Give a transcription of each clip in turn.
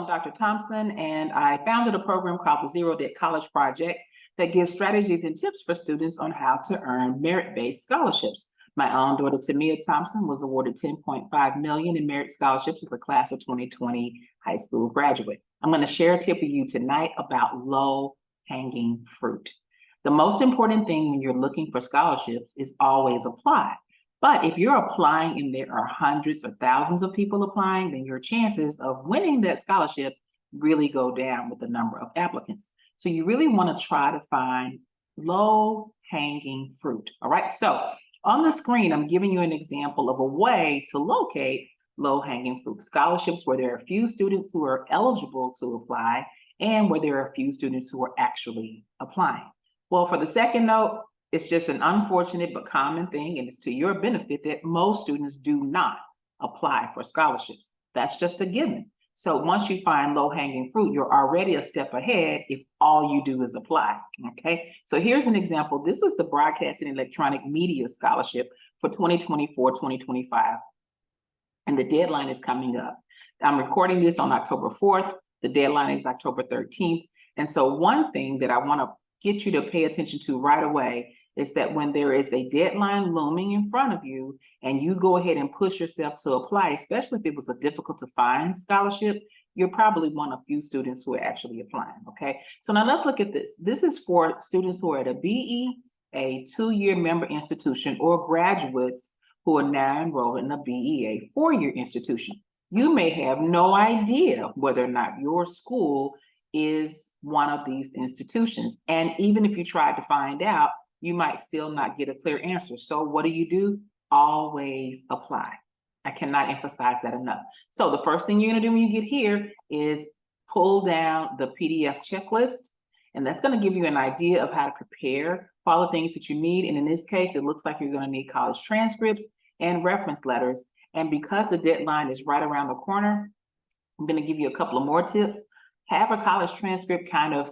I'm Dr. Thompson, and I founded a program called the Zero Debt College Project that gives strategies and tips for students on how to earn merit-based scholarships. My own daughter, Tamia Thompson, was awarded $10.5 million in merit scholarships as a class of 2020 high school graduate. I'm going to share a tip with you tonight about low-hanging fruit. The most important thing when you're looking for scholarships is always apply. But if you're applying and there are hundreds or thousands of people applying, then your chances of winning that scholarship really go down with the number of applicants. So you really want to try to find low-hanging fruit. All right, so on the screen, I'm giving you an example of a way to locate low-hanging fruit scholarships where there are a few students who are eligible to apply and where there are a few students who are actually applying. Well, for the second note, it's just an unfortunate but common thing, and it's to your benefit that most students do not apply for scholarships. That's just a given. So once you find low-hanging fruit, you're already a step ahead if all you do is apply, okay? So here's an example. This is the Broadcasting and Electronic Media Scholarship for 2024-2025, and the deadline is coming up. I'm recording this on October 4th. The deadline is October 13th. And so one thing that I want to get you to pay attention to right away is that when there is a deadline looming in front of you and you go ahead and push yourself to apply, especially if it was a difficult to find scholarship, you're probably one of few students who are actually applying, okay? So now let's look at this. This is for students who are at a BE, a 2-year member institution, or graduates who are now enrolled in a BE, a 4-year institution. You may have no idea whether or not your school is one of these institutions. And even if you tried to find out, you might still not get a clear answer. So what do? Always apply. I cannot emphasize that enough. So the first thing you're gonna do when you get here is pull down the PDF checklist, and that's gonna give you an idea of how to prepare for all the things that you need. And in this case, it looks like you're gonna need college transcripts and reference letters. And because the deadline is right around the corner, I'm gonna give you a couple of more tips. Have a college transcript kind of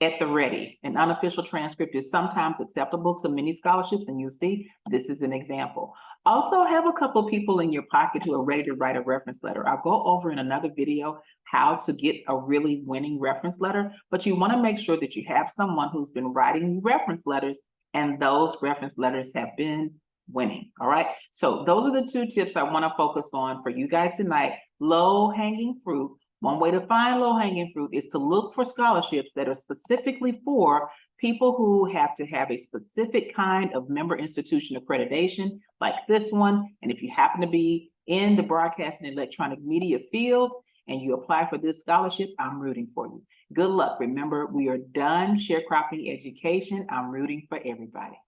at the ready. An unofficial transcript is sometimes acceptable to many scholarships, and you'll see this is an example. Also, have a couple of people in your pocket who are ready to write a reference letter. I'll go over in another video how to get a really winning reference letter, but you want to make sure that you have someone who's been writing reference letters and those reference letters have been winning. All right, so those are the 2 tips I want to focus on for you guys tonight. Low-hanging fruit. One way to find low-hanging fruit is to look for scholarships that are specifically for people who have to have a specific kind of member institution accreditation, like this one. And if you happen to be in the broadcasting and electronic media field and you apply for this scholarship, I'm rooting for you. Good luck. Remember, we are done sharecropping education. I'm rooting for everybody.